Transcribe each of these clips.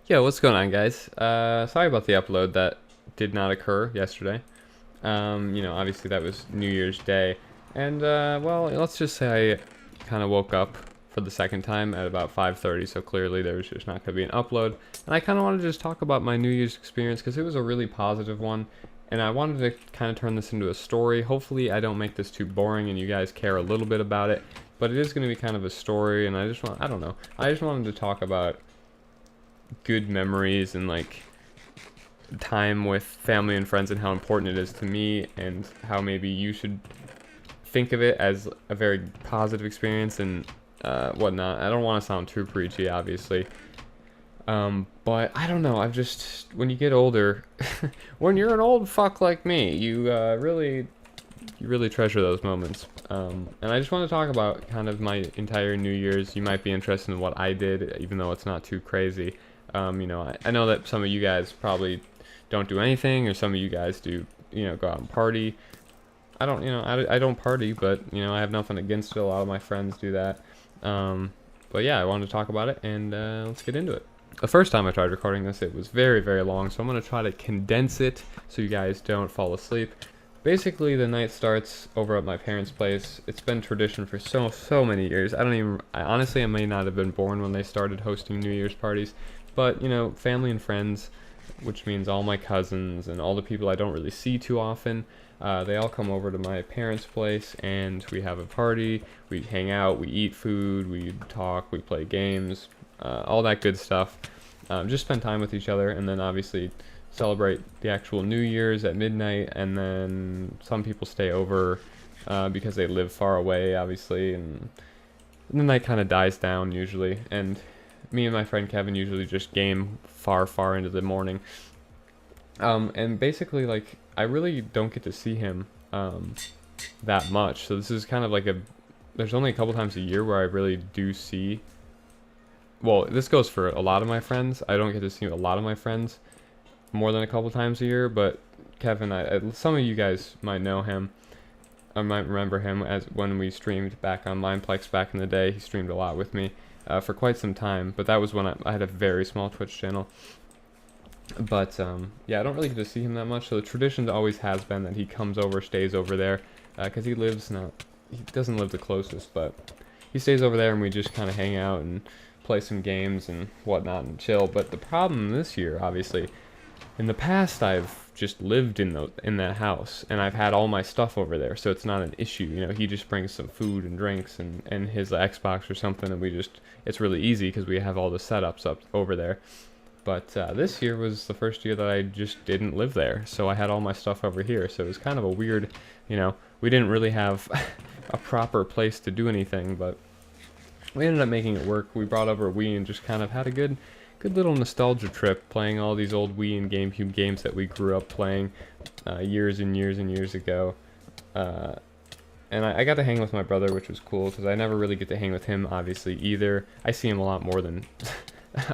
Yo, what's going on, guys? Sorry about the upload that did not occur yesterday. Obviously that was New Year's Day, and well, let's just say I kind of woke up for the second time at about 5:30, so clearly there was just not going to be an upload. And I kind of wanted to just talk about my New Year's experience because it was a really positive one, and I wanted to kind of turn this into a story. Hopefully, I don't make this too boring and you guys care a little bit about it, but it is going to be kind of a story, and I don't know, I just wanted to talk about good memories and like time with family and friends and how important it is to me and how maybe you should think of it as a very positive experience and whatnot. I don't want to sound too preachy, obviously. But I don't know. I've just, when you get older, when you're an old fuck like me, you really treasure those moments. And I just want to talk about kind of my entire New Year's. You might be interested in what I did, even though it's not too crazy. I know that some of you guys probably don't do anything, or some of you guys do, go out and party. I don't party, but, I have nothing against it. A lot of my friends do that. But yeah, I wanted to talk about it, and let's get into it. The first time I tried recording this, it was very, very long, so I'm going to try to condense it so you guys don't fall asleep. Basically, the night starts over at my parents' place. It's been tradition for so many years. I honestly, I may not have been born when they started hosting New Year's parties, but, family and friends, which means all my cousins and all the people I don't really see too often, they all come over to my parents' place, and we have a party. We hang out, we eat food, we talk, we play games, all that good stuff. Just spend time with each other, and then obviously celebrate the actual New Year's at midnight. And then some people stay over because they live far away, obviously, and the night kind of dies down usually. And me and my friend Kevin usually just game far into the morning. And basically, like, I really don't get to see him that much. So this is kind of like there's only a couple times a year where I really do see. Well, this goes for a lot of my friends. I don't get to see a lot of my friends more than a couple times a year, but Kevin, some of you guys might know him. I might remember him as when we streamed back on Mineplex back in the day. He streamed a lot with me for quite some time, but that was when I had a very small Twitch channel. But yeah, I don't really get to see him that much. So the tradition always has been that he comes over, stays over there, because he doesn't live the closest, but he stays over there, and we just kind of hang out and play some games and whatnot and chill. But the problem this year, obviously, in the past, I've just lived in that house, and I've had all my stuff over there, so it's not an issue. He just brings some food and drinks and his Xbox or something, and it's really easy because we have all the setups up over there. But this year was the first year that I just didn't live there, so I had all my stuff over here. So it was kind of a weird, we didn't really have a proper place to do anything, but we ended up making it work. We brought over a Wii and just kind of had a good little nostalgia trip playing all these old Wii and GameCube games that we grew up playing years and years and years ago. And I got to hang with my brother, which was cool because I never really get to hang with him, obviously, either. I see him a lot more than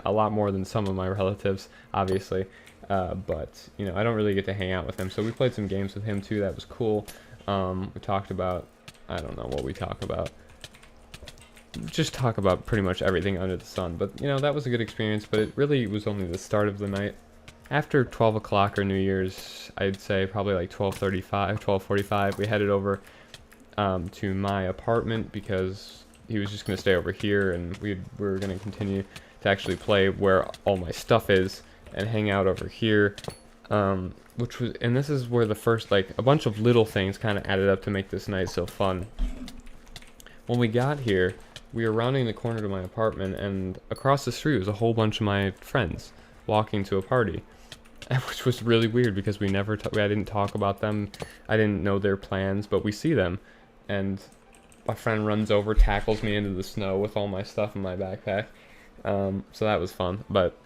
a lot more than some of my relatives, obviously. But I don't really get to hang out with him. So we played some games with him too. That was cool. We talked about, I don't know what we talk about. Just talk about pretty much everything under the sun. But that was a good experience. But it really was only the start of the night. After 12 o'clock or New Year's, I'd say probably like 12:35, 12:45, we headed over to my apartment because he was just going to stay over here, and we were going to continue to actually play where all my stuff is and hang out over here. And this is where the first, like, a bunch of little things kind of added up to make this night so fun. When we got here, we were rounding the corner to my apartment, and across the street was a whole bunch of my friends walking to a party, which was really weird because I didn't talk about them. I didn't know their plans, but we see them, and my friend runs over, tackles me into the snow with all my stuff in my backpack. So that was fun, but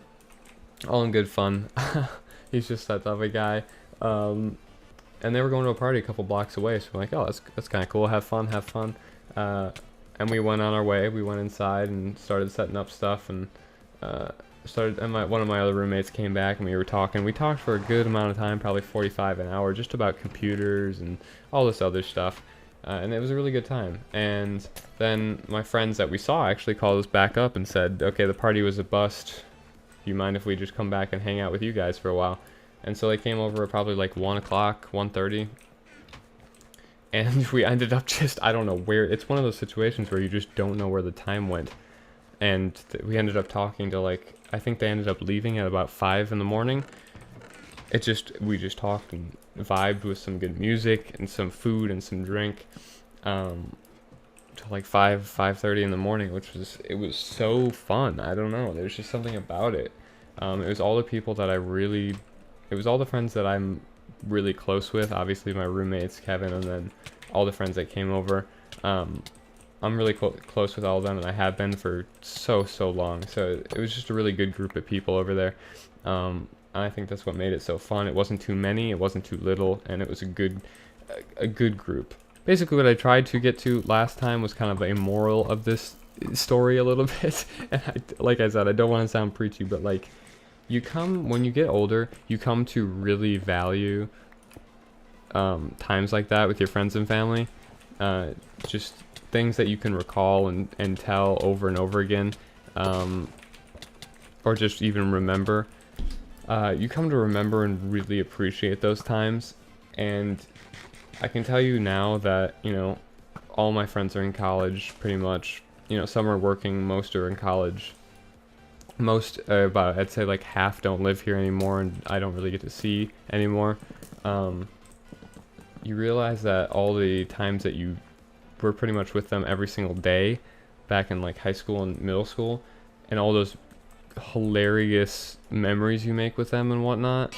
all in good fun. He's just that type of guy. And they were going to a party a couple blocks away, so we're like, oh, that's kind of cool. Have fun. And we went on our way. We went inside and started setting up stuff, and one of my other roommates came back, and we were talking. We talked for a good amount of time, probably 45 an hour, just about computers and all this other stuff. And it was a really good time. And then my friends that we saw actually called us back up and said, okay, the party was a bust. do you mind if we just come back and hang out with you guys for a while? And so they came over at probably like 1 o'clock, 1:30. And we ended up just, I don't know where, it's one of those situations where you just don't know where the time went. And we ended up talking to like, I think they ended up leaving at about 5 in the morning. We just talked and vibed with some good music and some food and some drink. To like 5:30 in the morning, it was so fun. I don't know, there's just something about it. It was all the people that it was all the friends that I'm really close with, obviously my roommates, Kevin, and then all the friends that came over. I'm really close with all of them, and I have been for so long, so it was just a really good group of people over there. I think that's what made it so fun. It wasn't too many, it wasn't too little, and it was a good group. Basically what I tried to get to last time was kind of a moral of this story a little bit. And like I said, I don't want to sound preachy, but like, when you get older, you come to really value times like that with your friends and family. Just things that you can recall and tell over and over again, or just even remember. You come to remember and really appreciate those times. And I can tell you now that, all my friends are in college pretty much. Some are working, most are in college. Most, I'd say like half don't live here anymore, and I don't really get to see anymore. You realize that all the times that you were pretty much with them every single day back in like high school and middle school, and all those hilarious memories you make with them and whatnot,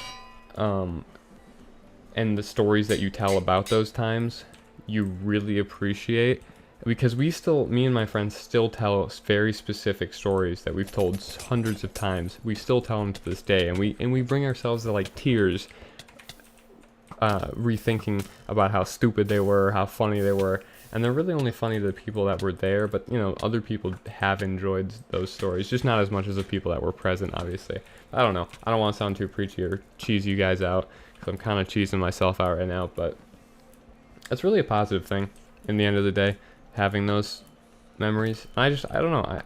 and the stories that you tell about those times, you really appreciate, because me and my friends still tell very specific stories that we've told hundreds of times. We still tell them to this day, and we bring ourselves to like tears, rethinking about how stupid they were, how funny they were. And they're really only funny to the people that were there, but other people have enjoyed those stories, just not as much as the people that were present, obviously. I don't know, I don't want to sound too preachy or cheese you guys out, because I'm kind of cheesing myself out right now, but it's really a positive thing in the end of the day, having those memories. I don't know,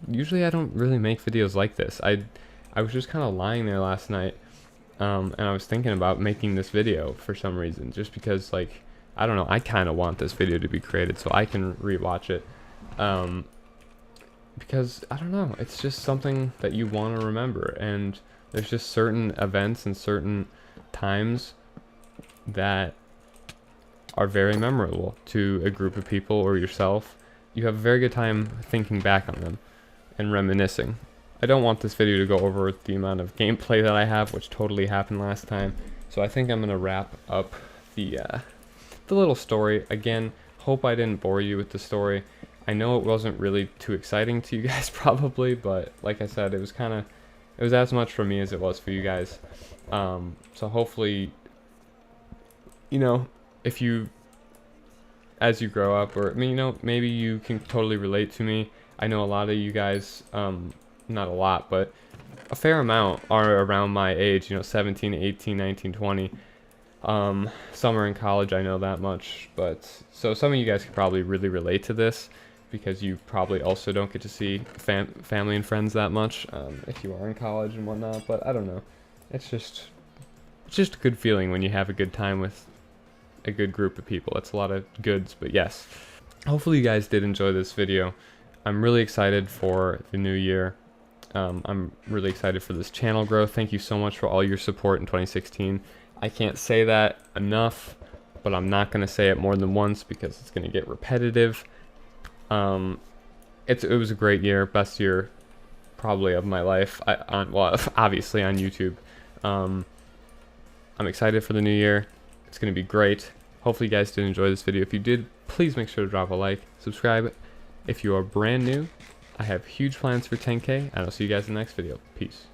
usually I don't really make videos like this. I was just kind of lying there last night, and I was thinking about making this video for some reason, just because, like, I don't know, I kind of want this video to be created so I can rewatch it, because, I don't know, it's just something that you want to remember, and there's just certain events and certain times that are very memorable to a group of people or yourself. You have a very good time thinking back on them and reminiscing. I don't want this video to go over the amount of gameplay that I have, which totally happened last time, so I think I'm going to wrap up the little story. Again, hope I didn't bore you with the story. I know it wasn't really too exciting to you guys probably, but like I said, it was as much for me as it was for you guys. So hopefully, if you, as you grow up, or maybe you can totally relate to me. I know a lot of you guys, not a lot, but a fair amount are around my age, 17, 18, 19, 20. Some are in college, I know that much, but so some of you guys could probably really relate to this, because you probably also don't get to see family and friends that much, if you are in college and whatnot. But I don't know, it's just a good feeling when you have a good time with a good group of people. It's a lot of goods, but yes, hopefully you guys did enjoy this video. I'm really excited for the new year. I'm really excited for this channel growth. Thank you so much for all your support in 2016. I can't say that enough, but I'm not going to say it more than once because it's going to get repetitive. It was a great year, best year probably of my life, obviously on YouTube. I'm excited for the new year. It's going to be great. Hopefully you guys did enjoy this video. If you did, please make sure to drop a like, subscribe. If you are brand new, I have huge plans for 10K, and I'll see you guys in the next video. Peace.